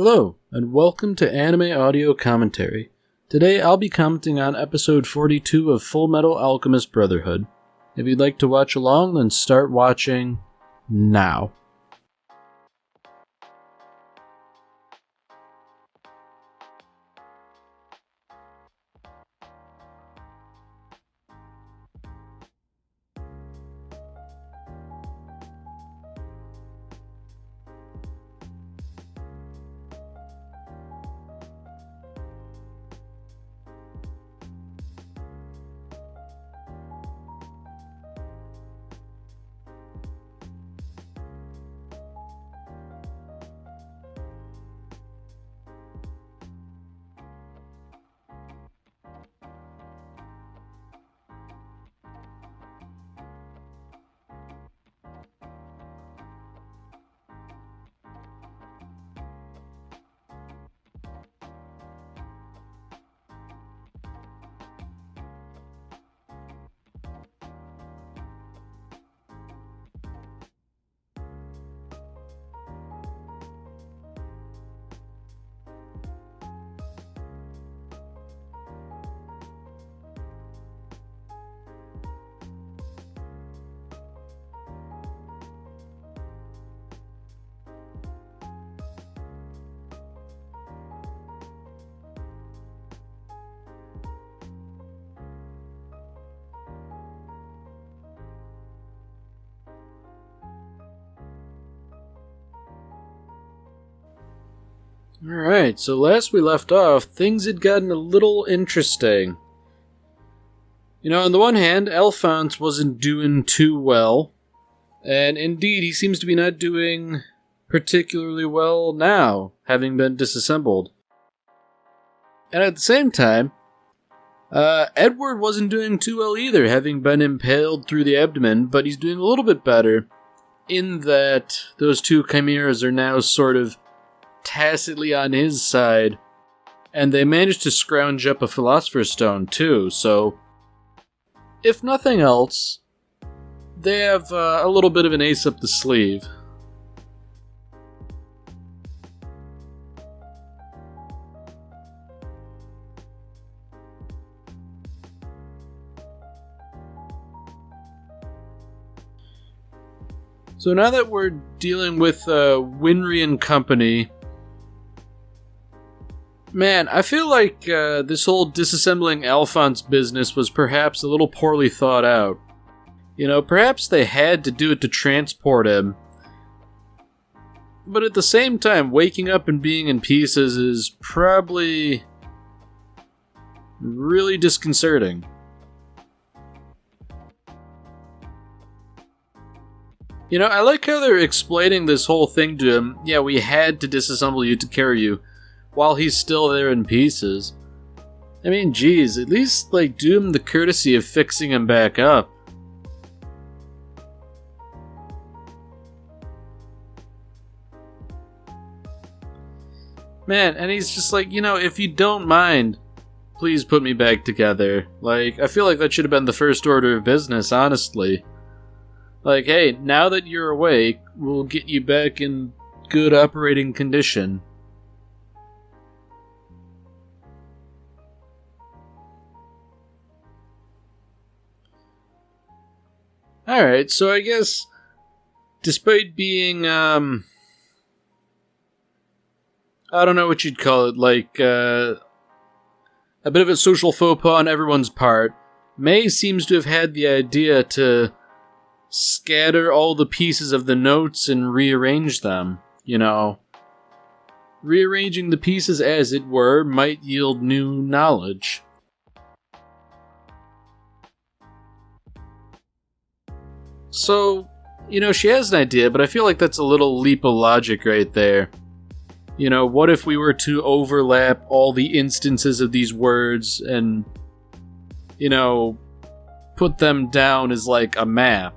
Hello, and welcome to Anime Audio Commentary. Today I'll be commenting on episode 42 of Fullmetal Alchemist Brotherhood. If you'd like to watch along, then start watching now. Alright, so last we left off, things had gotten a little interesting. On the one hand, Alphonse wasn't doing too well, and indeed he seems to be not doing particularly well now, having been disassembled. And at the same time, Edward wasn't doing too well either, having been impaled through the abdomen, but he's doing a little bit better, in that those two chimeras are now sort of tacitly on his side, and they managed to scrounge up a Philosopher's Stone too, so if nothing else, they have a little bit of an ace up the sleeve. So now that we're dealing with Winry and company, man, I feel like this whole disassembling Alphonse business was perhaps a little poorly thought out. Perhaps they had to do it to transport him. But at the same time, waking up and being in pieces is probably really disconcerting. I like how they're explaining this whole thing to him. Yeah, we had to disassemble you to carry you, while he's still there in pieces. I mean, geez, at least, do him the courtesy of fixing him back up. Man, and he's just if you don't mind, please put me back together. I feel like that should have been the first order of business, honestly. Hey, now that you're awake, we'll get you back in good operating condition. Alright, so I guess, despite being, I don't know what you'd call it, a bit of a social faux pas on everyone's part, May seems to have had the idea to scatter all the pieces of the notes and rearrange them, Rearranging the pieces, as it were, might yield new knowledge. So, she has an idea, but I feel like that's a little leap of logic right there. What if we were to overlap all the instances of these words and, put them down as a map?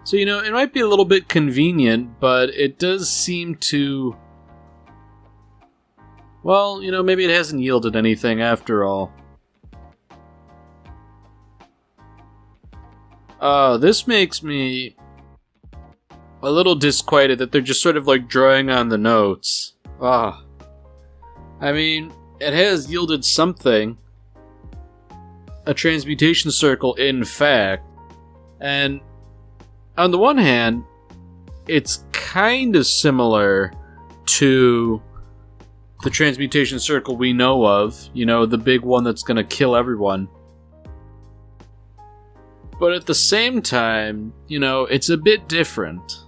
So, it might be a little bit convenient, but it does seem to Well, maybe it hasn't yielded anything after all. This makes me a little disquieted that they're just sort of like drawing on the notes. I mean, it has yielded something. A transmutation circle, in fact. And on the one hand, it's kind of similar to the transmutation circle we know of. The big one that's going to kill everyone. But at the same time, it's a bit different.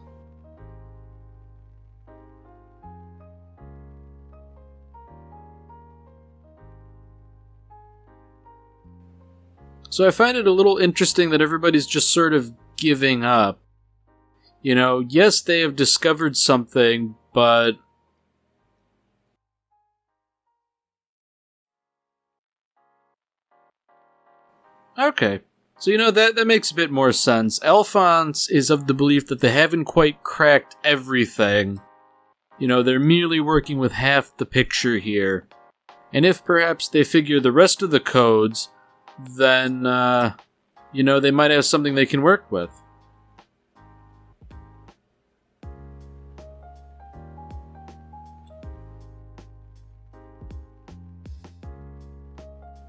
So I find it a little interesting that everybody's just sort of giving up. Yes, they have discovered something, but... Okay. So, that makes a bit more sense. Alphonse is of the belief that they haven't quite cracked everything. They're merely working with half the picture here. And if perhaps they figure the rest of the codes, then, they might have something they can work with.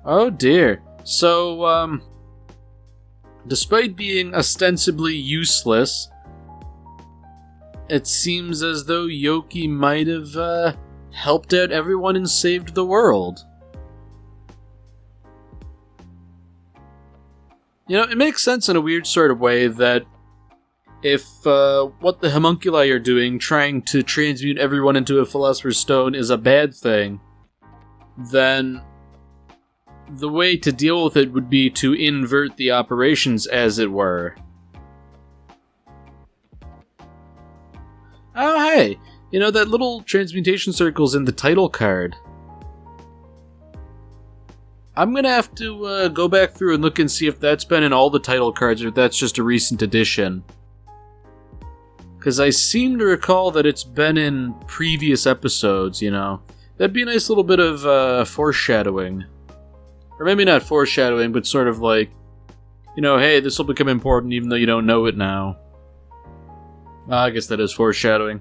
Oh dear. So, despite being ostensibly useless, it seems as though Yoki might have, helped out everyone and saved the world. It makes sense in a weird sort of way that if what the homunculi are doing, trying to transmute everyone into a Philosopher's Stone, is a bad thing, then the way to deal with it would be to invert the operations, as it were. Oh, hey! That little transmutation circle's in the title card. I'm gonna have to go back through and look and see if that's been in all the title cards or if that's just a recent addition. Because I seem to recall that it's been in previous episodes, That'd be a nice little bit of foreshadowing. Or maybe not foreshadowing, but sort of like, hey, this will become important even though you don't know it now. I guess that is foreshadowing.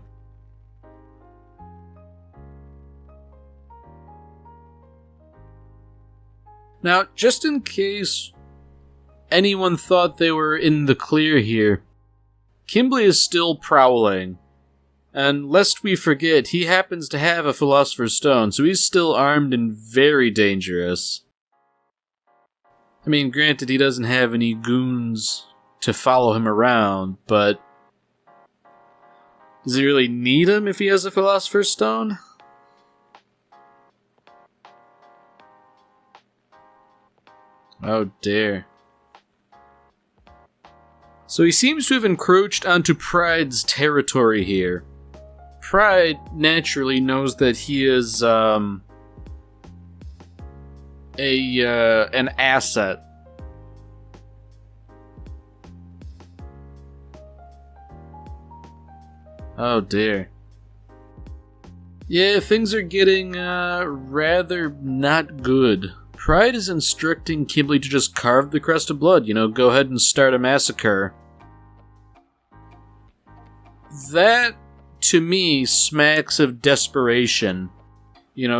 Now, just in case anyone thought they were in the clear here, Kimberly is still prowling. And lest we forget, he happens to have a Philosopher's Stone, so he's still armed and very dangerous. I mean, granted, he doesn't have any goons to follow him around, but does he really need him if he has a Philosopher's Stone? Oh dear. So he seems to have encroached onto Pride's territory here. Pride naturally knows that he is an asset. Oh dear. Yeah, things are getting rather not good. Pride is instructing Kimberly to just carve the crest of blood, go ahead and start a massacre. That, to me, smacks of desperation.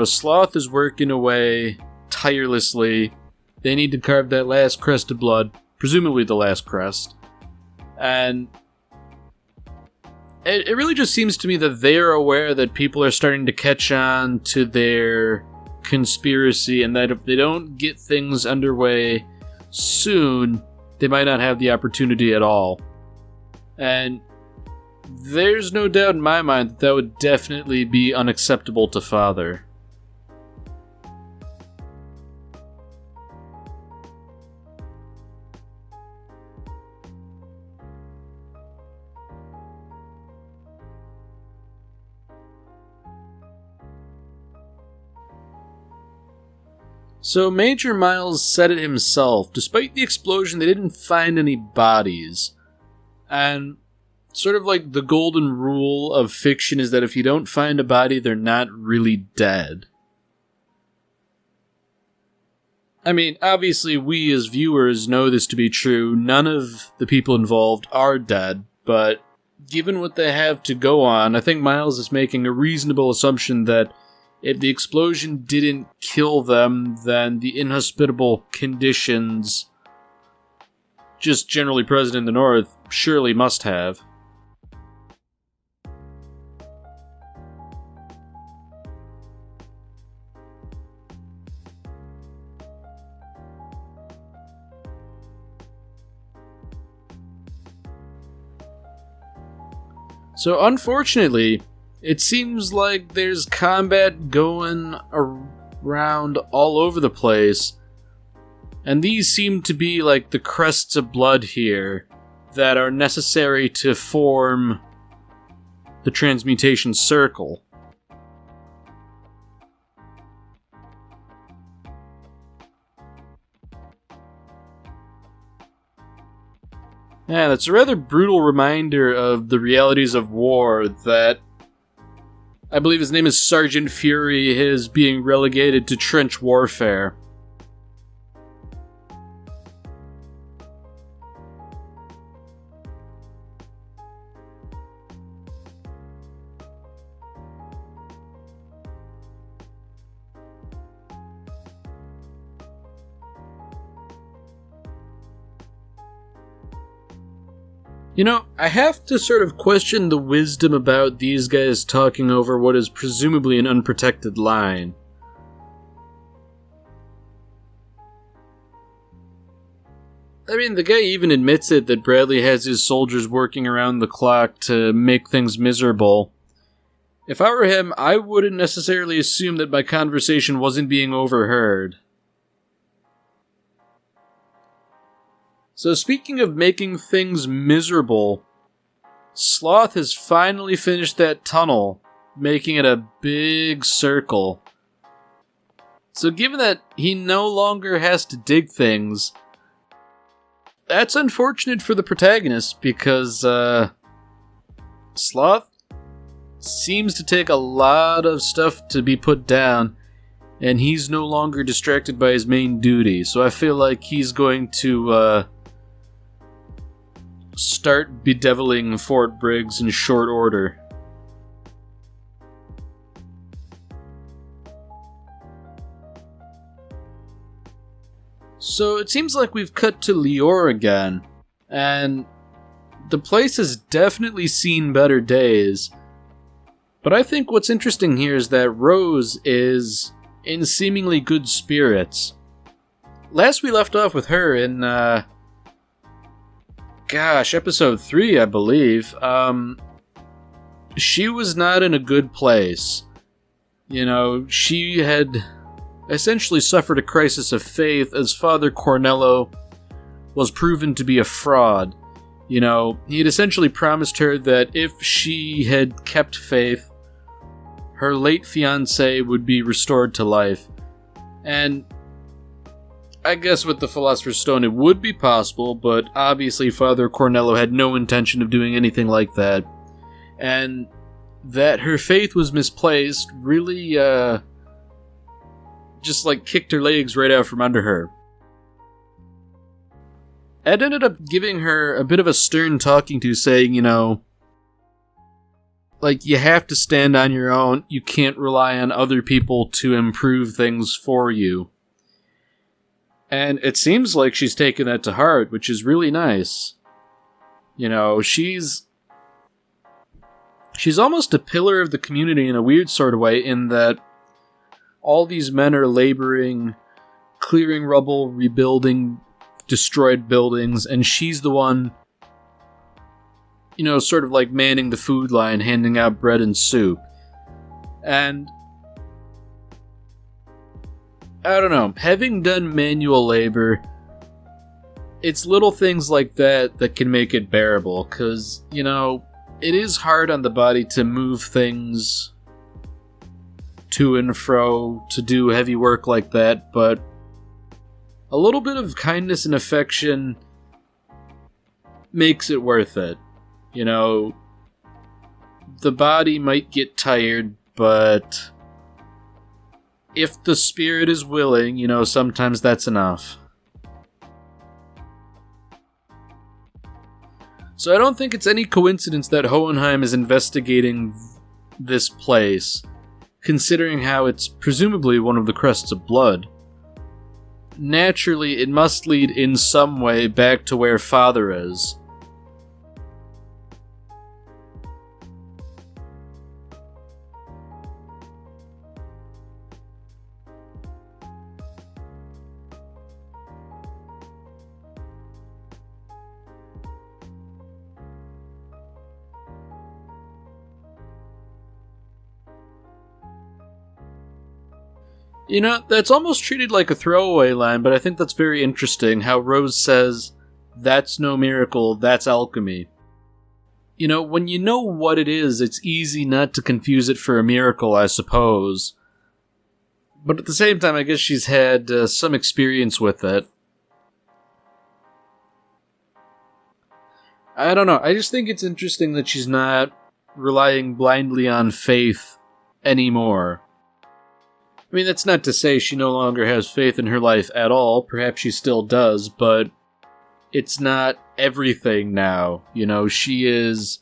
Sloth is working away tirelessly. They need to carve that last crest of blood, presumably the last crest. And it really just seems to me that they're aware that people are starting to catch on to their conspiracy, and that if they don't get things underway soon, they might not have the opportunity at all. And there's no doubt in my mind that that would definitely be unacceptable to Father. So Major Miles said it himself. Despite the explosion, they didn't find any bodies. And sort of like the golden rule of fiction is that if you don't find a body, they're not really dead. I mean, obviously we as viewers know this to be true. None of the people involved are dead, but given what they have to go on, I think Miles is making a reasonable assumption that if the explosion didn't kill them, then the inhospitable conditions just generally present in the North surely must have. So unfortunately, it seems like there's combat going around all over the place, and these seem to be like the crests of blood here that are necessary to form the transmutation circle. Yeah, that's a rather brutal reminder of the realities of war that I believe his name is Sergeant Fury is being relegated to trench warfare. You know, I have to sort of question the wisdom about these guys talking over what is presumably an unprotected line. I mean, the guy even admits it that Bradley has his soldiers working around the clock to make things miserable. If I were him, I wouldn't necessarily assume that my conversation wasn't being overheard. So speaking of making things miserable, Sloth has finally finished that tunnel, making it a big circle. So given that he no longer has to dig things, that's unfortunate for the protagonist because Sloth seems to take a lot of stuff to be put down, and he's no longer distracted by his main duty. So I feel like he's going to start bedeviling Fort Briggs in short order. So it seems like we've cut to Lior again, and the place has definitely seen better days. But I think what's interesting here is that Rose is in seemingly good spirits. Last we left off with her in, episode 3, I believe. She was not in a good place. You know, she had essentially suffered a crisis of faith as Father Cornello was proven to be a fraud. You know, he had essentially promised her that if she had kept faith, her late fiancé would be restored to life. And I guess with the Philosopher's Stone it would be possible, but obviously Father Cornello had no intention of doing anything like that. And that her faith was misplaced really, just like kicked her legs right out from under her. Ed ended up giving her a bit of a stern talking to, saying, you know, like, you have to stand on your own, you can't rely on other people to improve things for you. And it seems like she's taken that to heart, which is really nice. You know, she's almost a pillar of the community in a weird sort of way, in that all these men are laboring, clearing rubble, rebuilding destroyed buildings, and she's the one, you know, sort of like manning the food line, handing out bread and soup. And I don't know, having done manual labor, it's little things like that that can make it bearable, because, you know, it is hard on the body to move things to and fro, to do heavy work like that, but a little bit of kindness and affection makes it worth it. You know, the body might get tired, but if the spirit is willing, sometimes that's enough. So I don't think it's any coincidence that Hohenheim is investigating this place, considering how it's presumably one of the crests of blood. Naturally, it must lead in some way back to where Father is. That's almost treated like a throwaway line, but I think that's very interesting, how Rose says, "That's no miracle, that's alchemy." When you know what it is, it's easy not to confuse it for a miracle, I suppose. But at the same time, I guess she's had some experience with it. I don't know, I just think it's interesting that she's not relying blindly on faith anymore. I mean, that's not to say she no longer has faith in her life at all. Perhaps she still does, but it's not everything now. She is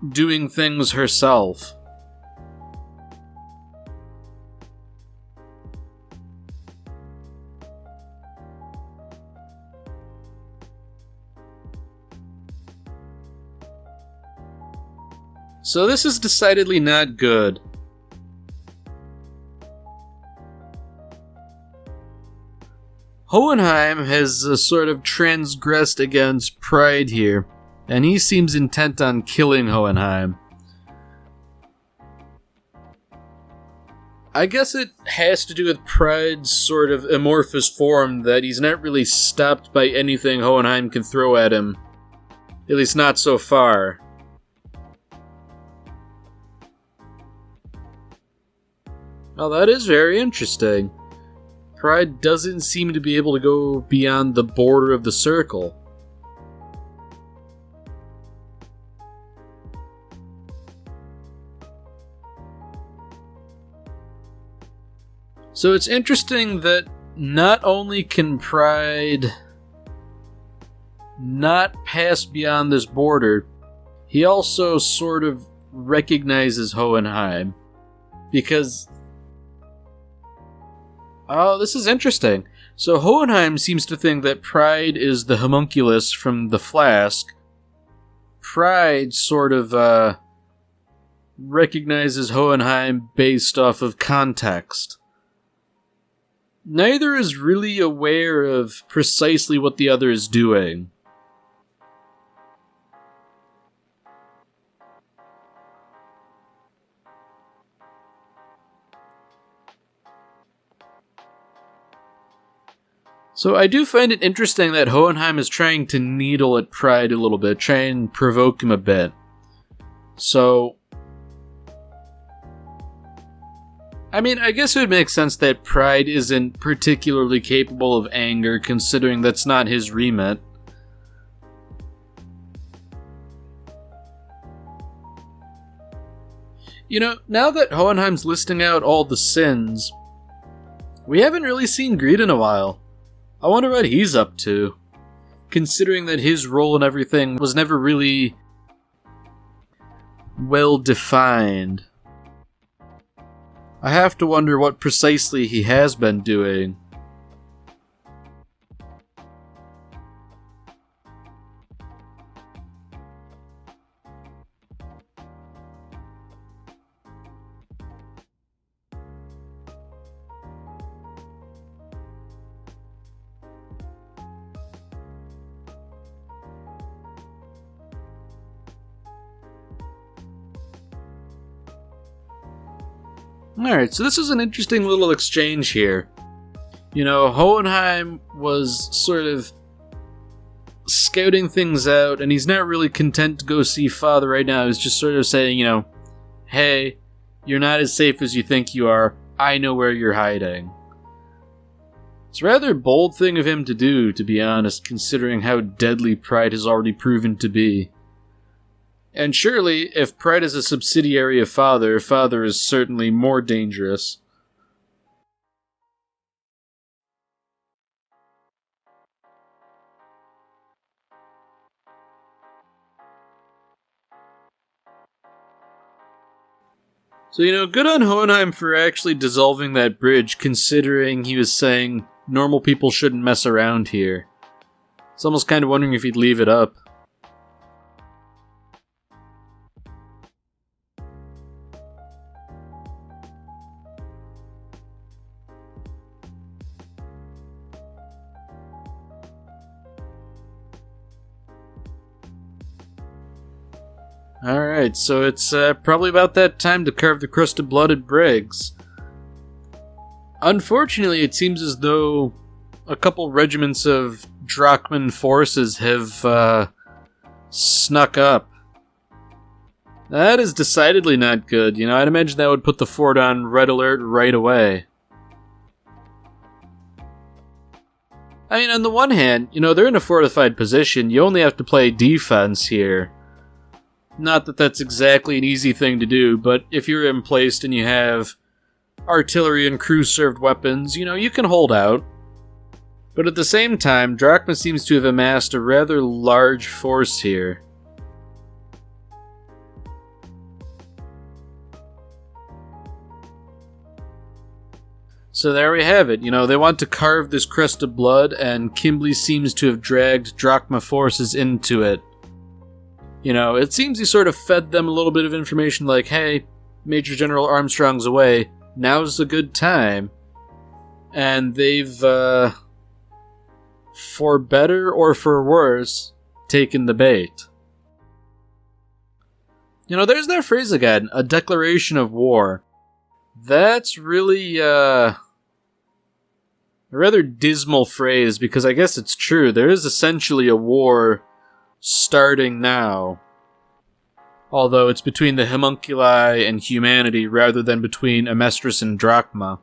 doing things herself. So this is decidedly not good. Hohenheim has sort of transgressed against Pride here, and he seems intent on killing Hohenheim. I guess it has to do with Pride's sort of amorphous form, that he's not really stopped by anything Hohenheim can throw at him. At least not so far. Well, that is very interesting. Pride doesn't seem to be able to go beyond the border of the circle. So it's interesting that not only can Pride not pass beyond this border, he also sort of recognizes Hohenheim. Because... oh, this is interesting. So Hohenheim seems to think that Pride is the homunculus from the flask. Pride sort of recognizes Hohenheim based off of context. Neither is really aware of precisely what the other is doing. So I do find it interesting that Hohenheim is trying to needle at Pride a little bit, try and provoke him a bit. So, I mean, I guess it would make sense that Pride isn't particularly capable of anger, considering that's not his remit. Now that Hohenheim's listing out all the sins, we haven't really seen Greed in a while. I wonder what he's up to, considering that his role in everything was never really well defined. I have to wonder what precisely he has been doing. Alright, so this is an interesting little exchange here. Hohenheim was sort of scouting things out, and he's not really content to go see Father right now. He's just sort of saying, hey, you're not as safe as you think you are. I know where you're hiding. It's a rather bold thing of him to do, to be honest, considering how deadly Pride has already proven to be. And surely, if Pride is a subsidiary of Father, Father is certainly more dangerous. So, good on Hohenheim for actually dissolving that bridge, considering he was saying normal people shouldn't mess around here. It's almost kind of wondering if he'd leave it up. Alright, so it's probably about that time to carve the crust of blood at Briggs. Unfortunately, it seems as though a couple regiments of Drachman forces have snuck up. That is decidedly not good. I'd imagine that would put the fort on red alert right away. I mean, on the one hand, they're in a fortified position. You only have to play defense here. Not that that's exactly an easy thing to do, but if you're emplaced and you have artillery and crew-served weapons, you can hold out. But at the same time, Drachma seems to have amassed a rather large force here. So there we have it. They want to carve this crest of blood, and Kimbley seems to have dragged Drachma forces into it. It seems he sort of fed them a little bit of information like, hey, Major General Armstrong's away, now's a good time. And they've, for better or for worse, taken the bait. There's that phrase again, a declaration of war. That's really, a rather dismal phrase, because I guess it's true. There is essentially a war starting now. Although it's between the homunculi and humanity rather than between Amestris and Drachma.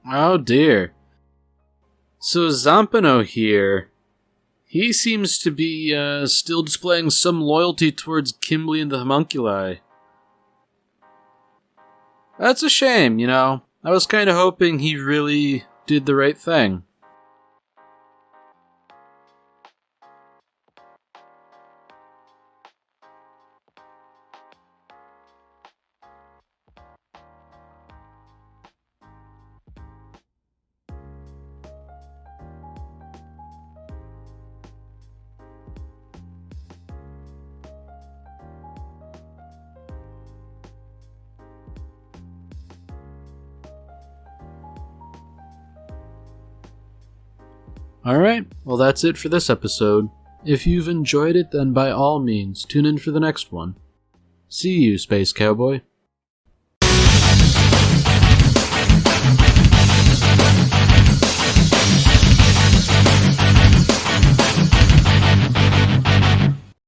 Oh dear. So Zampano here, he seems to be still displaying some loyalty towards Kimbley and the homunculi. That's a shame, I was kind of hoping he really did the right thing. Alright, well that's it for this episode. If you've enjoyed it, then by all means, tune in for the next one. See you, Space Cowboy.